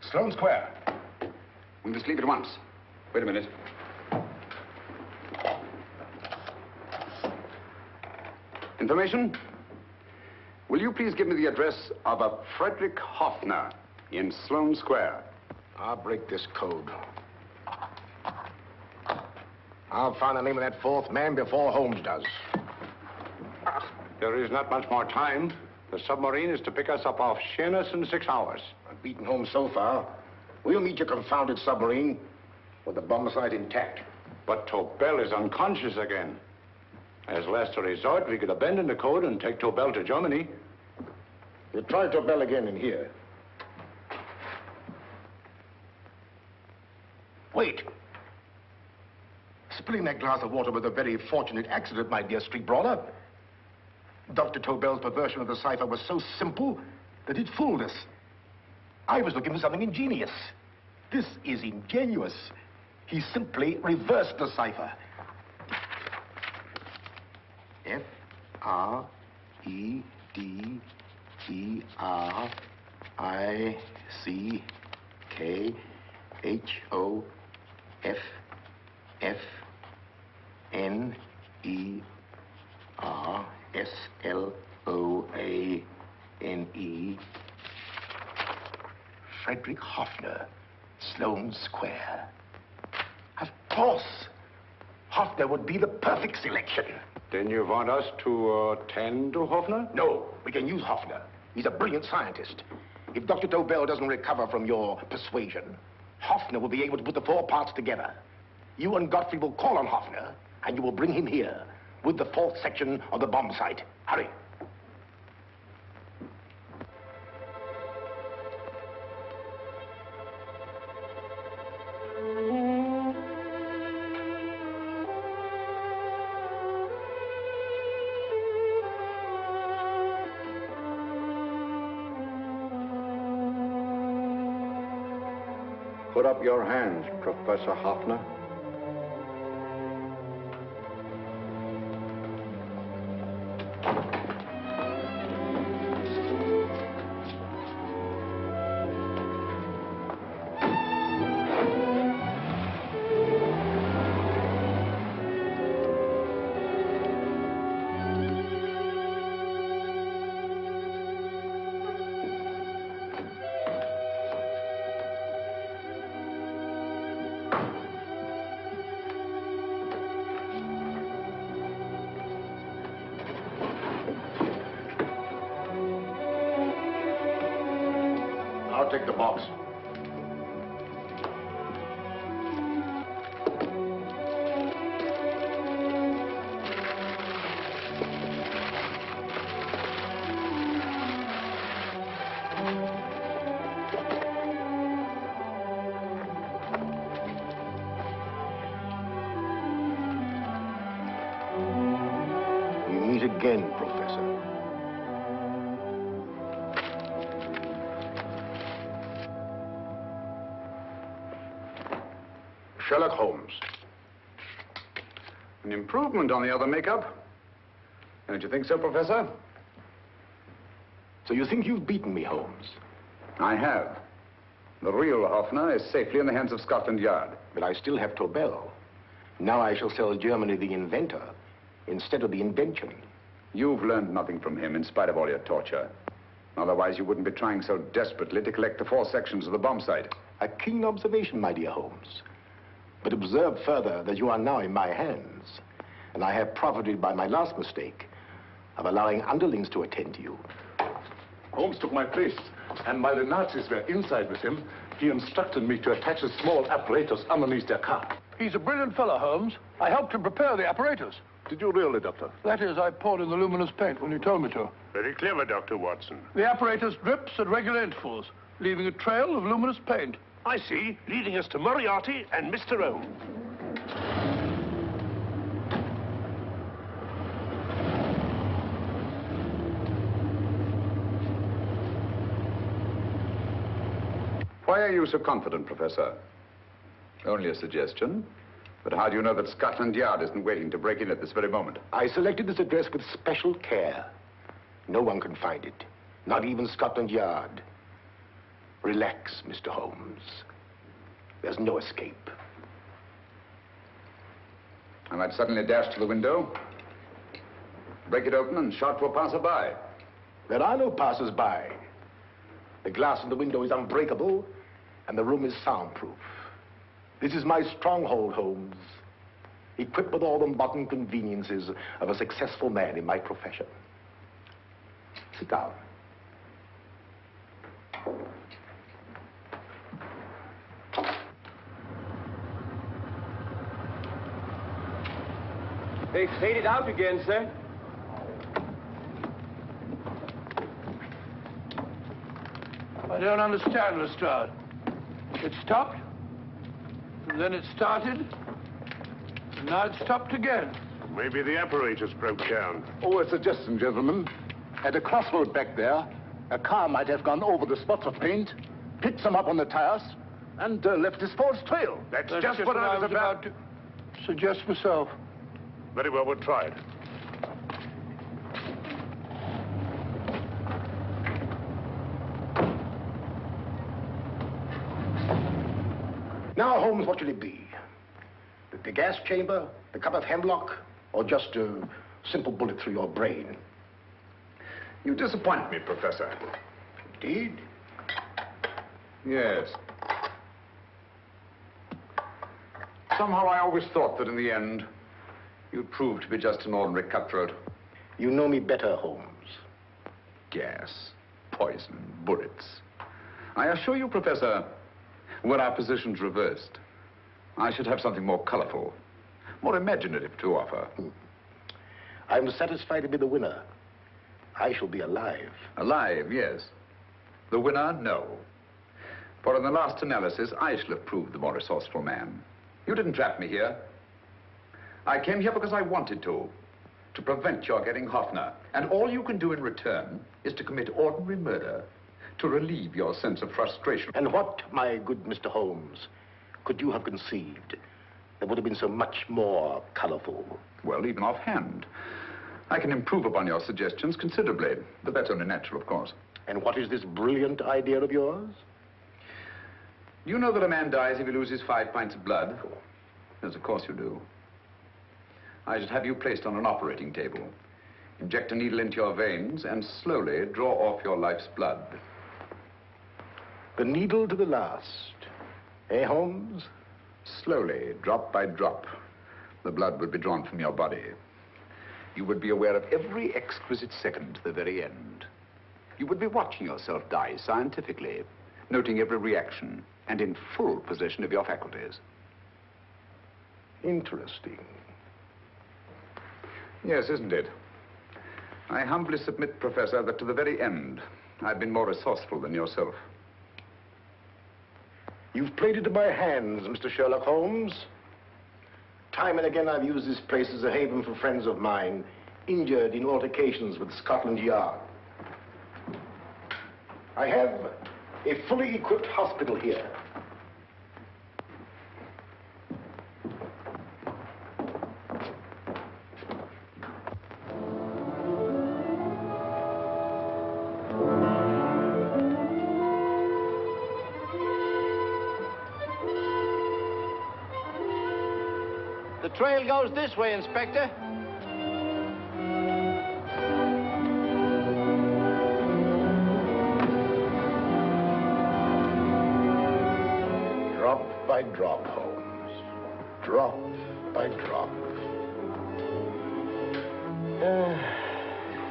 Sloane Square. We must leave at once. Wait a minute. Information? Will you please give me the address of a Frederick Hoffner in Sloane Square? I'll break this code. I'll find the name of that 4th man before Holmes does. There is not much more time. The submarine is to pick us up off Sheerness in 6 hours. I've beaten Holmes so far. We'll meet your confounded submarine with the bomb site intact. But Tobel is unconscious again. As last resort, we could abandon the code and take Tobel to Germany. We'll try Tobel again in here. Wait. Spilling that glass of water was a very fortunate accident, my dear street brawler. Dr. Tobel's perversion of the cipher was so simple that it fooled us. I was looking for something ingenious. This is ingenuous. He simply reversed the cipher. F-R-E-D-E-R-I-C-K-H-O-F-F-N-E-R-S-L-O-A-N-E. Frederick Hoffner, Sloane Square. Of course. Hoffner would be the perfect selection. Then you want us to attend to Hoffner? No, we can use Hoffner. He's a brilliant scientist. If Dr. Tobel doesn't recover from your persuasion, Hoffner will be able to put the 4 parts together. You and Godfrey will call on Hoffner, and you will bring him here with the 4th section of the bomb site. Hurry. Put up your hands, Professor Hoffner. I'll take the box. We meet again, Professor. Sherlock Holmes. An improvement on the other makeup. Don't you think so, Professor? So you think you've beaten me, Holmes? I have. The real Hoffner is safely in the hands of Scotland Yard. But I still have Tobel. Now I shall sell Germany the inventor instead of the invention. You've learned nothing from him in spite of all your torture. Otherwise, you wouldn't be trying so desperately to collect the 4 sections of the bomb site. A keen observation, my dear Holmes. But observe further that you are now in my hands, and I have profited by my last mistake of allowing underlings to attend to you. Holmes took my place, and while the Nazis were inside with him, he instructed me to attach a small apparatus underneath their car. He's a brilliant fellow, Holmes. I helped him prepare the apparatus. Did you really, Doctor? That is, I poured in the luminous paint when you told me to. Very clever, Dr. Watson. The apparatus drips at regular intervals, leaving a trail of luminous paint. I see, leading us to Moriarty and Mr. O. Why are you so confident, Professor? Only a suggestion. But how do you know that Scotland Yard isn't waiting to break in at this very moment? I selected this address with special care. No one can find it. Not even Scotland Yard. Relax, Mr. Holmes. There's no escape. I might suddenly dash to the window, break it open, and shout to a passerby. There are no passers-by. The glass in the window is unbreakable, and the room is soundproof. This is my stronghold, Holmes. Equipped with all the modern conveniences of a successful man in my profession. Sit down. They faded out again, sir. I don't understand, Lestrade. It stopped, and then it started, and now it stopped again. Maybe the apparatus broke down. Oh, a suggestion, gentlemen. At a crossroad back there, a car might have gone over the spots of paint, picked some up on the tires, and left his false trail. That's just what I was about to suggest myself. Very well, we'll try it. Now, Holmes, what should it be? The gas chamber, the cup of hemlock, or just a simple bullet through your brain? You disappoint me, Professor. Indeed? Yes. Somehow I always thought that in the end, you'd prove to be just an ordinary cutthroat. You know me better, Holmes. Gas, poison, bullets. I assure you, Professor, were our positions reversed, I should have something more colorful, more imaginative to offer. I'm satisfied to be the winner. I shall be alive. Alive, yes. The winner, no. For in the last analysis, I shall have proved the more resourceful man. You didn't trap me here. I came here because I wanted to prevent your getting Hoffner. And all you can do in return is to commit ordinary murder to relieve your sense of frustration. And what, my good Mr. Holmes, could you have conceived that would have been so much more colorful? Well, even offhand, I can improve upon your suggestions considerably, but that's only natural, of course. And what is this brilliant idea of yours? You know that a man dies if he loses 5 pints of blood? Yes, of course you do. I should have you placed on an operating table, inject a needle into your veins, and slowly draw off your life's blood. The needle to the last. Eh, Holmes? Slowly, drop by drop, the blood would be drawn from your body. You would be aware of every exquisite second to the very end. You would be watching yourself die scientifically, noting every reaction, and in full possession of your faculties. Interesting. Yes, isn't it? I humbly submit, Professor, that to the very end, I've been more resourceful than yourself. You've played into my hands, Mr. Sherlock Holmes. Time and again, I've used this place as a haven for friends of mine, injured in altercations with Scotland Yard. I have a fully equipped hospital here. The trail goes this way, Inspector. Drop by drop, Holmes. Drop by drop.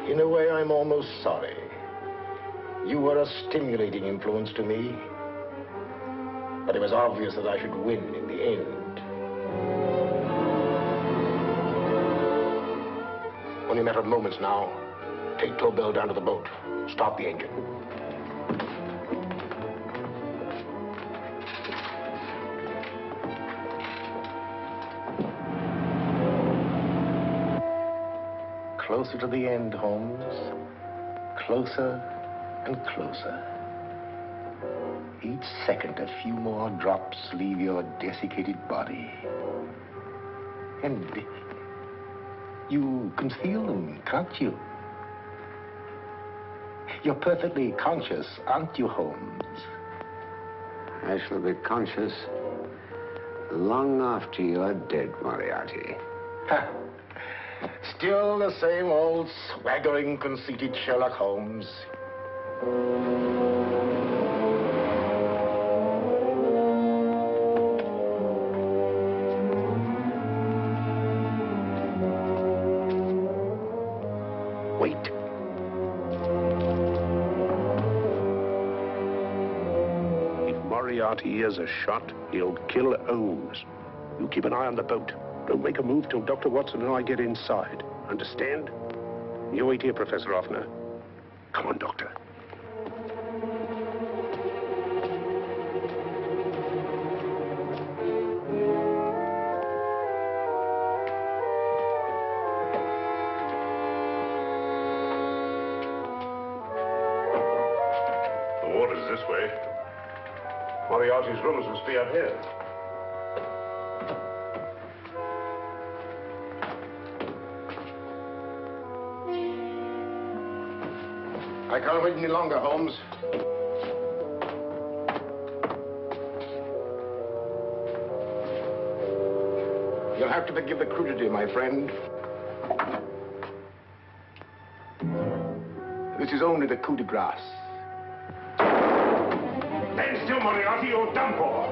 In a way, I'm almost sorry. You were a stimulating influence to me. But it was obvious that I should win in the end. Only a matter of moments now. Take Tobel down to the boat. Start the engine. Closer to the end, Holmes. Closer and closer. Each second, a few more drops leave your desiccated body. And you can feel them, can't you? You're perfectly conscious, aren't you, Holmes? I shall be conscious long after you're dead, Moriarty. Ha! Still the same old swaggering, conceited Sherlock Holmes. Wait. If Moriarty hears a shot, he'll kill Holmes. You keep an eye on the boat. Don't make a move till Dr. Watson and I get inside. Understand? You wait here, Professor Authur. Come on, Doctor. The water's this way. Moriarty's rooms must be out here. I can't wait any longer, Holmes. You'll have to forgive the crudity, my friend. This is only the coup de grace. Stand still, Moriarty, you're done for.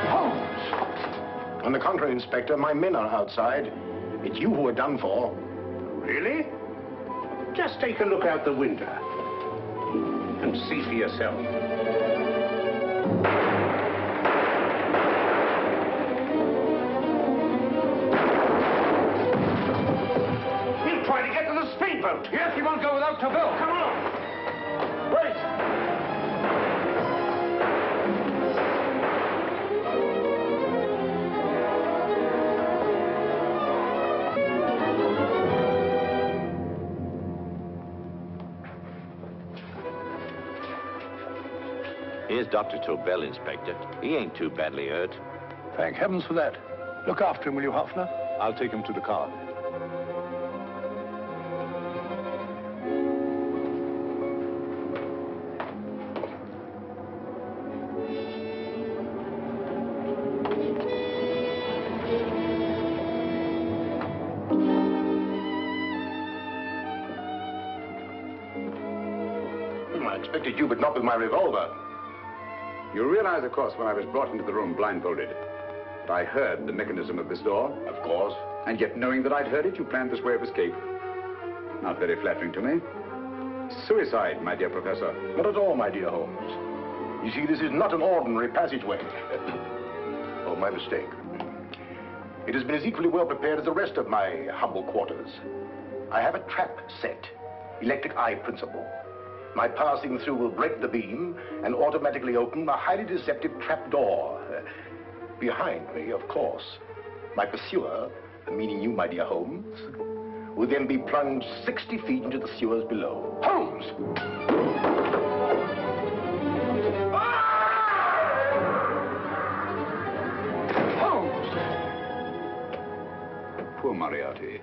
Holmes! On the contrary, Inspector, my men are outside. It's you who are done for. Really? Just take a look out the window and see for yourself. He'll try to get to the speedboat. Yes, he won't go without Tobel. Come on. Wait. Here's Dr. Tobel, Inspector. He ain't too badly hurt. Thank heavens for that. Look after him, will you, Hoffner? I'll take him to the car. I expected you, but not with my revolver. You realize, of course, when I was brought into the room blindfolded, that I heard the mechanism of this door? Of course. And yet, knowing that I'd heard it, you planned this way of escape. Not very flattering to me. Suicide, my dear Professor. Not at all, my dear Holmes. You see, this is not an ordinary passageway. Oh, my mistake. It has been as equally well prepared as the rest of my humble quarters. I have a trap set, electric eye principle. My passing through will break the beam and automatically open a highly deceptive trap door. Behind me, of course, my pursuer, meaning you, my dear Holmes, will then be plunged 60 feet into the sewers below. Holmes! Holmes! Poor Moriarty.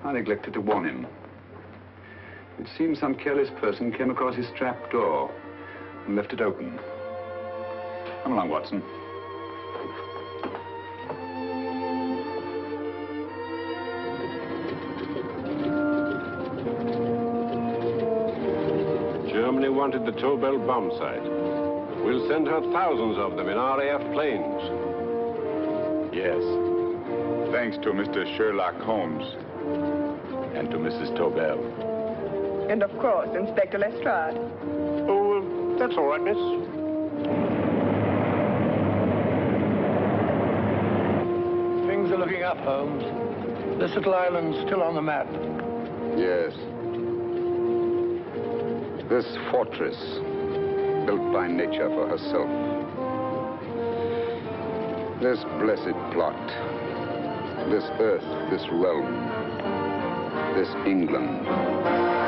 I neglected to warn him. It seems some careless person came across his trap door and left it open. Come along, Watson. Germany wanted the Tobel bomb site. We'll send her thousands of them in RAF planes. Yes. Thanks to Mr. Sherlock Holmes and to Mrs. Tobel. And of course, Inspector Lestrade. Oh, that's all right, miss. Things are looking up, Holmes. This little island's still on the map. Yes. This fortress, built by nature for herself. This blessed plot. This earth, this realm. This England.